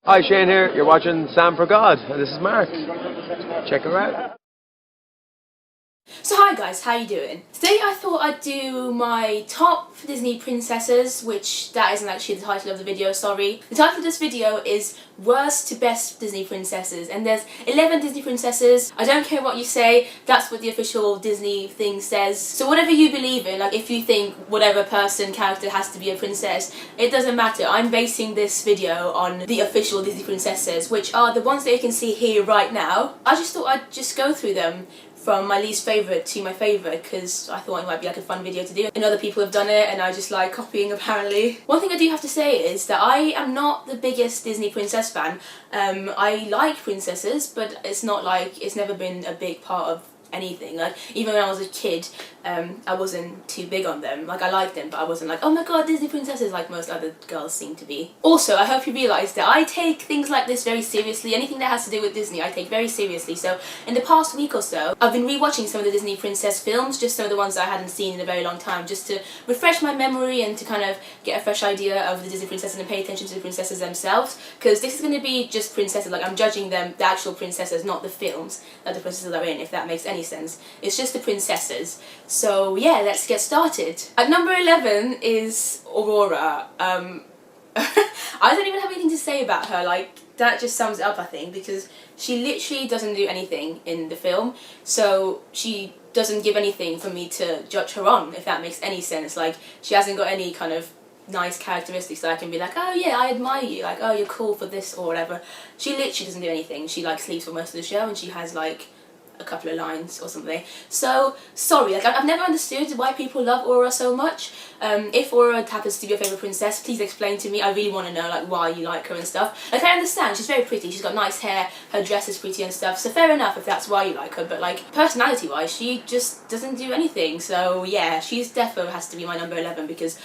Hi, Shane here. You're watching Sam for God, and this is Mark. Check her out. So hi guys, how you doing? Today I thought I'd do my top Disney princesses, which that isn't actually the title of the video, sorry. The title of this video is worst to best Disney princesses, and there's 11 Disney princesses. I don't care what you say, that's what the official Disney thing says. So whatever you believe in, like if you think whatever character has to be a princess, it doesn't matter. I'm basing this video on the official Disney princesses, which are the ones that you can see here right now. I just thought I'd just go through them from my least favourite to my favourite, because I thought it might be like a fun video to do, and other people have done it and I just like copying apparently. One thing I do have to say is that I am not the biggest Disney princess fan. I like princesses, but it's not like, it's never been a big part of anything. Like even when I was a kid, I wasn't too big on them. Like I liked them, but I wasn't like, oh my god, Disney princesses, like most other girls seem to be. Also, I hope you realise that I take things like this very seriously. Anything that has to do with Disney I take very seriously. So in the past week or so, I've been rewatching some of the Disney princess films, just some of the ones that I hadn't seen in a very long time, just to refresh my memory and to kind of get a fresh idea of the Disney princesses and pay attention to the princesses themselves, because this is going to be just princesses. Like I'm judging them, the actual princesses, not the films that the princesses are in, if that makes any sense. It's just the princesses. So yeah, let's get started. At number 11 is Aurora. I don't even have anything to say about her, like that just sums it up I think, because she literally doesn't do anything in the film, so she doesn't give anything for me to judge her on, if that makes any sense. Like she hasn't got any kind of nice characteristics that I can be like, oh yeah, I admire you, like oh you're cool for this or whatever. She literally doesn't do anything. She like sleeps for most of the show and she has like a couple of lines or something. So sorry, like I've never understood why people love Aurora so much. If Aurora happens to be your favourite princess, please explain to me. I really want to know like why you like her and stuff. Like I understand, she's very pretty, she's got nice hair, her dress is pretty and stuff, so fair enough if that's why you like her, but like personality wise she just doesn't do anything. So yeah, she's defo has to be my number 11 because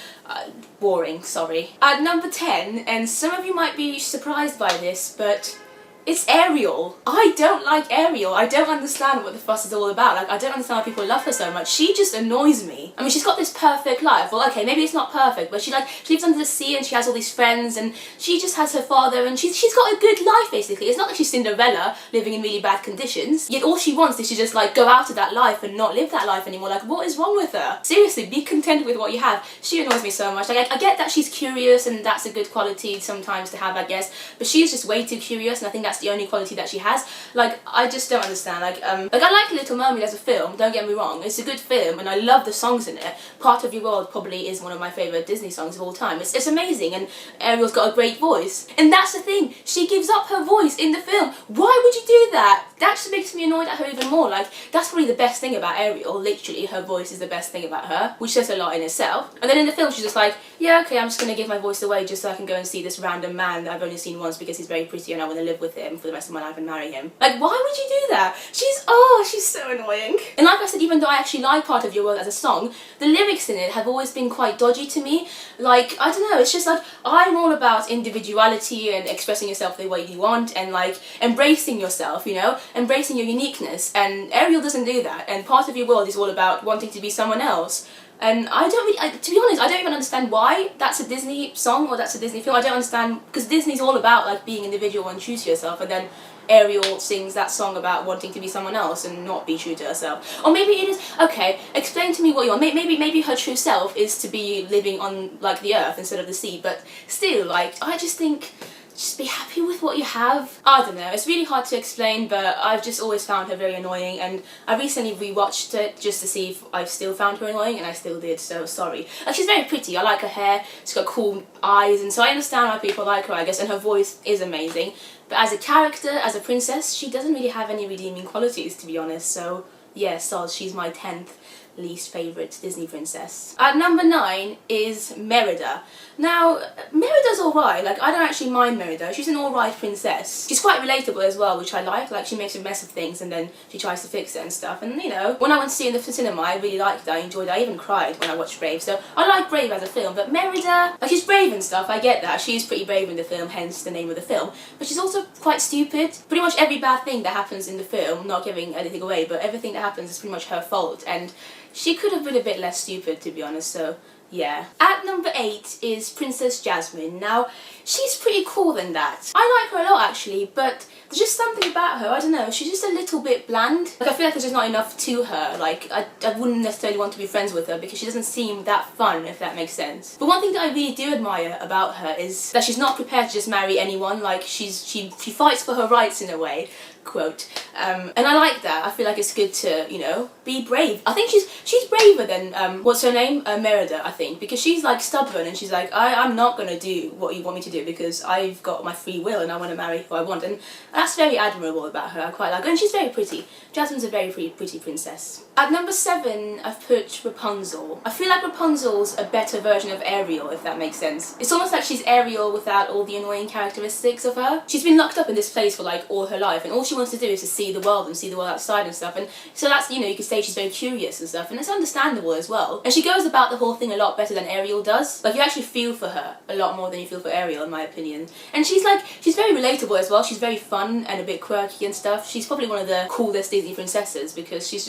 boring, sorry. At number 10, and some of you might be surprised by this, but it's Ariel. I don't like Ariel. I don't understand what the fuss is all about. Like, I don't understand why people love her so much. She just annoys me. I mean, she's got this perfect life. Well, okay, maybe it's not perfect, but she lives under the sea and she has all these friends and she just has her father and she's got a good life, basically. It's not like she's Cinderella living in really bad conditions. Yet all she wants is to just, like, go out of that life and not live that life anymore. Like, what is wrong with her? Seriously, be content with what you have. She annoys me so much. Like, I get that she's curious and that's a good quality sometimes to have, I guess, but she's just way too curious and I think that's the only quality that she has. Like I just don't understand. Like I like Little Mermaid as a film, don't get me wrong, it's a good film and I love the songs in it. Part of Your World probably is one of my favourite Disney songs of all time. It's amazing and Ariel's got a great voice, and that's the thing, she gives up her voice in the film. Why would you do that? That just makes me annoyed at her even more. Like that's probably the best thing about Ariel, literally her voice is the best thing about her, which says a lot in itself. And then in the film she's just like, yeah okay, I'm just gonna give my voice away just so I can go and see this random man that I've only seen once because he's very pretty and I want to live with him for the rest of my life and marry him. Like why would you do that? She's so annoying. And like I said, even though I actually like Part of Your World as a song, the lyrics in it have always been quite dodgy to me. Like I don't know, it's just like I'm all about individuality and expressing yourself the way you want and like embracing yourself, you know, embracing your uniqueness, and Ariel doesn't do that, and Part of Your World is all about wanting to be someone else. And I don't really, to be honest, I don't even understand why that's a Disney song or that's a Disney film. I don't understand, because Disney's all about like being individual and true to yourself, and then Ariel sings that song about wanting to be someone else and not be true to herself. Or maybe it is, okay, explain to me what you want. Maybe her true self is to be living on like the earth instead of the sea, but still, like, I just think, just be happy with what you have. I don't know, it's really hard to explain, but I've just always found her very annoying, and I recently rewatched it just to see if I've still found her annoying, and I still did, so sorry. Like, she's very pretty, I like her hair, she's got cool eyes, and so I understand why people like her, I guess, and her voice is amazing. But as a character, as a princess, she doesn't really have any redeeming qualities, to be honest, so yeah, she's my 10th least favourite Disney princess. At number 9 is Merida. Now, Merida's alright, like I don't actually mind Merida, she's an alright princess. She's quite relatable as well, which I like she makes a mess of things and then she tries to fix it and stuff, and you know, when I went to see it in the cinema I really liked it, I enjoyed it, I even cried when I watched Brave, so I like Brave as a film, but Merida, like she's brave and stuff, I get that, she's pretty brave in the film, hence the name of the film, but she's also quite stupid. Pretty much every bad thing that happens in the film, not giving anything away, but everything that happens is pretty much her fault, and she could have been a bit less stupid, to be honest, so Yeah. At number 8 is Princess Jasmine. Now, she's pretty cool than that. I like her a lot actually, but there's just something about her, I don't know, she's just a little bit bland. Like, I feel like there's just not enough to her. Like, I wouldn't necessarily want to be friends with her because she doesn't seem that fun, if that makes sense. But one thing that I really do admire about her is that she's not prepared to just marry anyone. Like, she fights for her rights in a way. Quote. And I like that. I feel like it's good to, you know, be brave. I think she's braver than, what's her name? Merida, I think. Because she's like stubborn and she's like, I'm not going to do what you want me to do because I've got my free will and I want to marry who I want. And that's very admirable about her. I quite like her. And she's very pretty. Jasmine's a very pretty princess. At number 7, I've put Rapunzel. I feel like Rapunzel's a better version of Ariel, if that makes sense. It's almost like she's Ariel without all the annoying characteristics of her. She's been locked up in this place for like all her life and all she wants to do is to see the world and see the world outside and stuff, and so that's, you know, you could say she's very curious and stuff, and it's understandable as well. And she goes about the whole thing a lot better than Ariel does. Like, you actually feel for her a lot more than you feel for Ariel, in my opinion. And she's very relatable as well. She's very fun and a bit quirky and stuff. She's probably one of the coolest Disney princesses because she's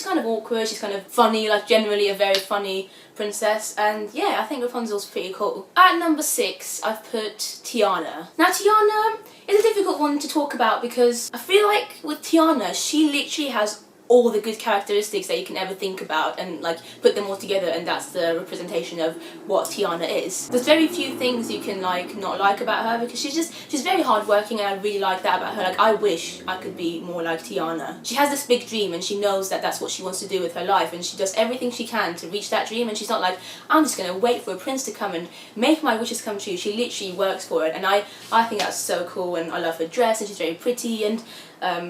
kind of awkward, she's kind of funny, like generally a very funny princess, and yeah, I think Rapunzel's pretty cool. At number 6, I've put Tiana. Now, Tiana is a difficult one to talk about because I feel like with Tiana, she literally has all the good characteristics that you can ever think about and like put them all together, and that's the representation of what Tiana is. There's very few things you can like not like about her because she's very hardworking, and I really like that about her. Like, I wish I could be more like Tiana. She has this big dream and she knows that that's what she wants to do with her life, and she does everything she can to reach that dream, and she's not like, I'm just gonna wait for a prince to come and make my wishes come true. She literally works for it, and I think that's so cool, and I love her dress, and she's very pretty, and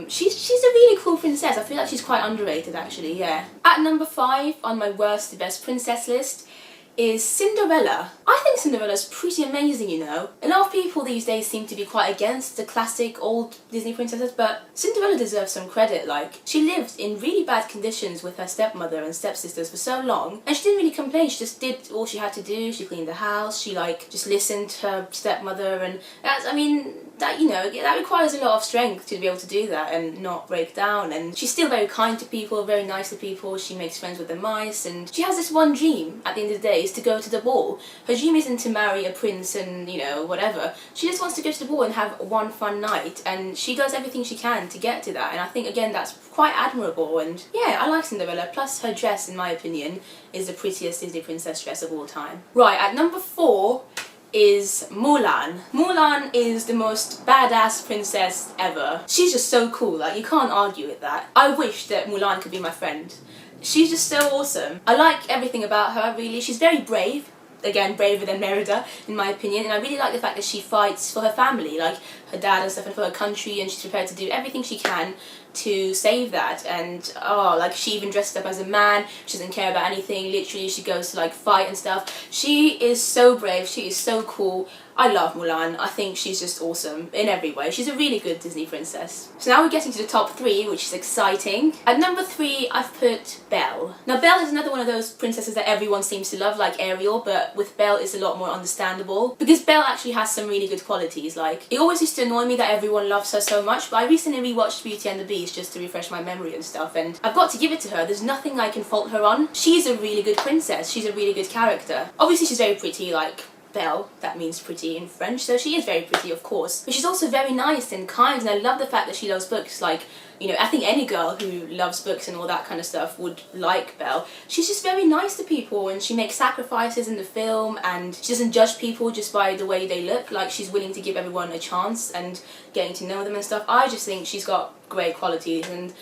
she's a really cool princess. I feel like she's quite underrated actually, yeah. At number 5 on my worst to best princess list is Cinderella. I think Cinderella's pretty amazing, you know. A lot of people these days seem to be quite against the classic old Disney princesses, but Cinderella deserves some credit. Like, she lived in really bad conditions with her stepmother and stepsisters for so long, and she didn't really complain. She just did all she had to do. She cleaned the house, she like just listened to her stepmother, and that's, I mean, that, you know, that requires a lot of strength to be able to do that and not break down. And she's still very kind to people, very nice to people. She makes friends with the mice, and she has this one dream at the end of the day, is to go to the ball. Her dream isn't to marry a prince and, you know, whatever. She just wants to go to the ball and have one fun night, and she does everything she can to get to that, and I think again that's quite admirable. And yeah, I like Cinderella, plus her dress, in my opinion, is the prettiest Disney princess dress of all time. Right, at number 4 is Mulan. Mulan is the most badass princess ever. She's just so cool, like, you can't argue with that. I wish that Mulan could be my friend. She's just so awesome. I like everything about her, really. She's very brave. Again, braver than Merida, in my opinion, and I really like the fact that she fights for her family, like her dad and stuff, and for her country, and she's prepared to do everything she can to save that. And oh, like, she even dressed up as a man. She doesn't care about anything. Literally, she goes to like fight and stuff. She is so brave. She is so cool. I love Mulan. I think she's just awesome in every way. She's a really good Disney princess. So now we're getting to the top 3, which is exciting. At number 3, I've put Belle. Now, Belle is another one of those princesses that everyone seems to love, like Ariel, but with Belle it's a lot more understandable because Belle actually has some really good qualities. Like, it always used to annoy me that everyone loves her so much, but I recently rewatched Beauty and the Beast just to refresh my memory and stuff, and I've got to give it to her. There's nothing I can fault her on. She's a really good princess. She's a really good character. Obviously, she's very pretty, like Belle, that means pretty in French, so she is very pretty, of course. But she's also very nice and kind, and I love the fact that she loves books. Like, you know, I think any girl who loves books and all that kind of stuff would like Belle. She's just very nice to people, and she makes sacrifices in the film, and she doesn't judge people just by the way they look. Like, she's willing to give everyone a chance and getting to know them and stuff. I just think she's got great qualities, and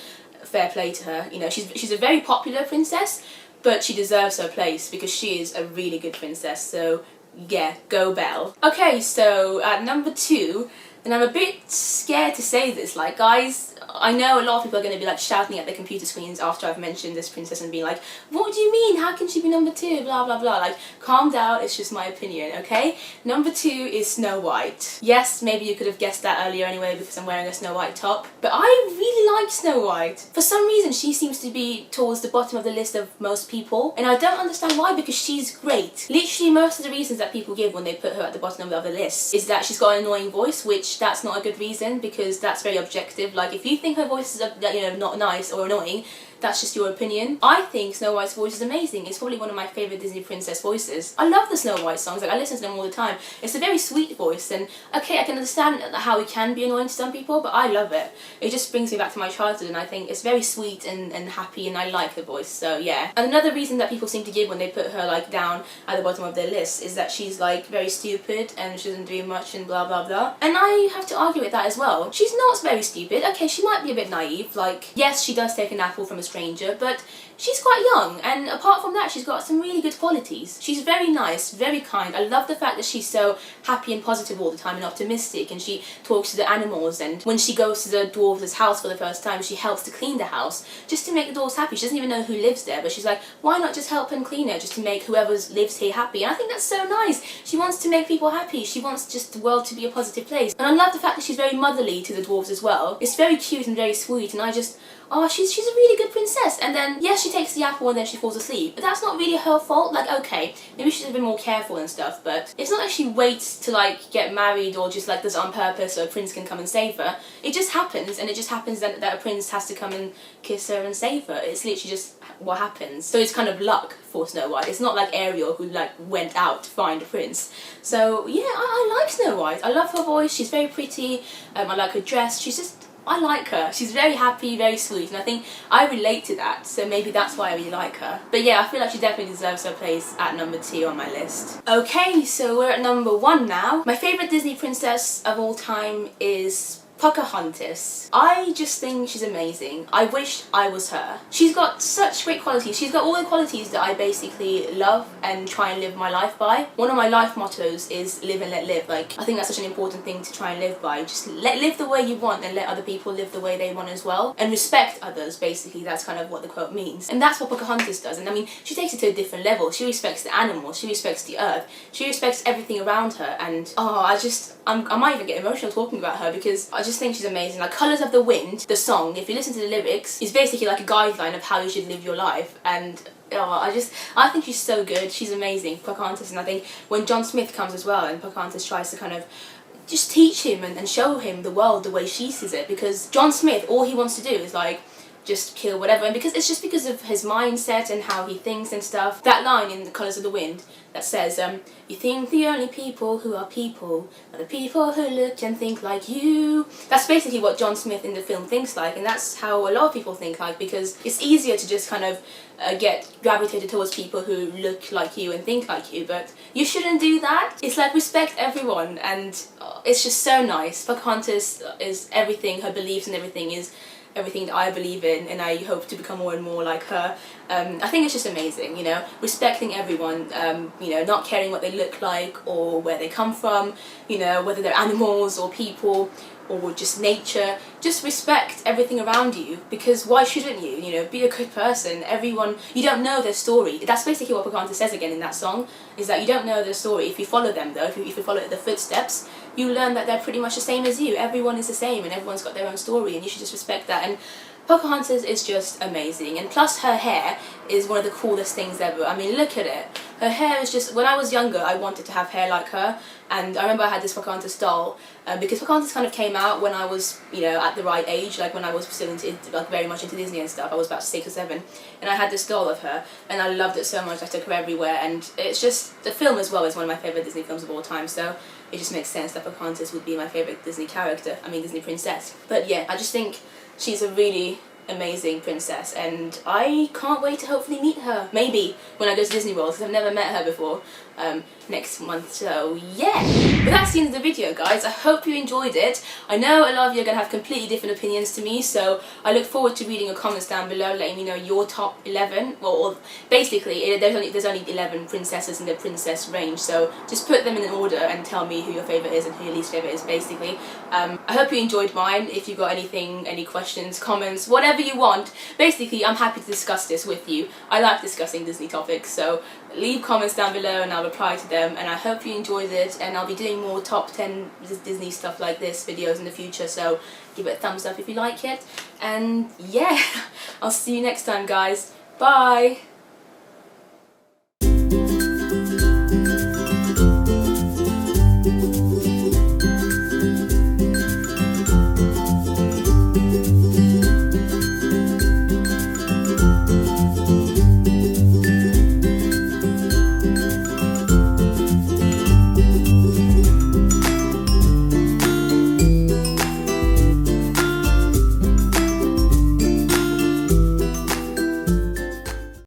fair play to her. You know, she's a very popular princess, but she deserves her place because she is a really good princess, so yeah, go Belle. Okay, so at number 2, and I'm a bit scared to say this, like, guys, I know a lot of people are going to be like shouting at their computer screens after I've mentioned this princess and being like, what do you mean, how can she be number 2, blah blah blah. Like, calm down, it's just my opinion, okay? Number 2 is Snow White. Yes, maybe you could have guessed that earlier anyway because I'm wearing a Snow White top, but I really like Snow White. For some reason she seems to be towards the bottom of the list of most people, and I don't understand why, because she's great. Literally most of the reasons that people give when they put her at the bottom of the list is that she's got an annoying voice, which that's not a good reason because that's very objective. Like, if you think her voice is, you know, not nice or annoying, that's just your opinion. I think Snow White's voice is amazing. It's probably one of my favourite Disney princess voices. I love the Snow White songs, like I listen to them all the time. It's a very sweet voice, and okay, I can understand how it can be annoying to some people, but I love it. It just brings me back to my childhood, and I think it's very sweet and happy, and I like her voice, so yeah. And another reason that people seem to give when they put her like down at the bottom of their list is that she's like very stupid and she doesn't do much and blah blah blah. And I have to argue with that as well. She's not very stupid. Okay, she might be a bit naive, like yes, she does take an apple from a stranger, but she's quite young, and apart from that, she's got some really good qualities. She's very nice, very kind. I love the fact that she's so happy and positive all the time and optimistic, and she talks to the animals, and when she goes to the dwarves' house for the first time, she helps to clean the house just to make the dwarves happy. She doesn't even know who lives there, but she's like, why not just help and clean it just to make whoever lives here happy? And I think that's so nice. She wants to make people happy. She wants just the world to be a positive place. And I love the fact that she's very motherly to the dwarves as well. It's very cute and very sweet, and I just, oh, she's a really good princess. And then, yes, she takes the apple and then she falls asleep, but that's not really her fault. Like, okay, maybe she's a bit more careful and stuff, but it's not like she waits to, like, get married or just, like, does it on purpose so a prince can come and save her. It just happens, and it just happens that a prince has to come and kiss her and save her. It's literally just what happens. So it's kind of luck for Snow White. It's not like Ariel who, like, went out to find a prince. So, yeah, I like Snow White. I love her voice. She's very pretty. I like her dress. She's just, I like her. She's very happy, very sweet, and I think I relate to that, so maybe that's why I really like her. But yeah, I feel like she definitely deserves her place at number 2 on my list. Okay, so we're at number 1 now. My favourite Disney princess of all time is Pocahontas. I just think she's amazing. I wish I was her. She's got such great qualities. She's got all the qualities that I basically love and try and live my life by. One of my life mottos is live and let live. Like, I think that's such an important thing to try and live by. Just live the way you want and let other people live the way they want as well. And respect others, basically. That's kind of what the quote means. And that's what Pocahontas does. And I mean, she takes it to a different level. She respects the animals. She respects the earth. She respects everything around her. And, oh, I might even get emotional talking about her because I just think she's amazing. Like Colours of the Wind, the song, if you listen to the lyrics, is basically like a guideline of how you should live your life, and I think she's so good. She's amazing, Pocahontas. And I think when John Smith comes as well and Pocahontas tries to kind of just teach him and show him the world the way she sees it, because John Smith, all he wants to do is like just kill whatever, and because it's just because of his mindset and how he thinks and stuff. That line in The Colours of the Wind that says, you think the only people who are people are the people who look and think like you. That's basically what John Smith in the film thinks like, and that's how a lot of people think like, because it's easier to just kind of get gravitated towards people who look like you and think like you, but you shouldn't do that. It's like, respect everyone, and it's just so nice. Pocahontas is everything. Her beliefs and everything is everything that I believe in, and I hope to become more and more like her. I think it's just amazing, you know, respecting everyone, you know, not caring what they look like or where they come from, you know, whether they're animals or people or just nature. Just respect everything around you, because why shouldn't you? You know, be a good person. Everyone, you don't know their story. That's basically what Pocahontas says again in that song, is that you don't know their story. If you follow them though, if you follow their footsteps, you learn that they're pretty much the same as you. Everyone is the same and everyone's got their own story, and you should just respect that. And Pocahontas is just amazing, and plus her hair is one of the coolest things ever. I mean, look at it. Her hair is just, when I was younger I wanted to have hair like her, and I remember I had this Pocahontas doll, because Pocahontas kind of came out when I was, you know, at the right age, like when I was still into, like, very much into Disney and stuff. I was about 6 or 7, and I had this doll of her, and I loved it so much. I took her everywhere, and it's just, the film as well is one of my favourite Disney films of all time, so it just makes sense that Pocahontas would be my favourite Disney character, I mean Disney princess. But yeah, I just think she's a really amazing princess, and I can't wait to hopefully meet her, maybe when I go to Disney World, because I've never met her before, next month. So yeah, but that's the end of the video, guys. I hope you enjoyed it. I know a lot of you are going to have completely different opinions to me, so I look forward to reading your comments down below, letting me know your top 11, or basically there's only 11 princesses in the princess range, so just put them in an order and tell me who your favourite is and who your least favourite is, basically. I hope you enjoyed mine. If you've got anything, any questions, comments, whatever you want, basically I'm happy to discuss this with you. I like discussing Disney topics, so leave comments down below and I'll reply to them, and I hope you enjoyed it, and I'll be doing more top 10 Disney stuff like this videos in the future, so give it a thumbs up if you like it, and yeah, I'll see you next time, guys. Bye!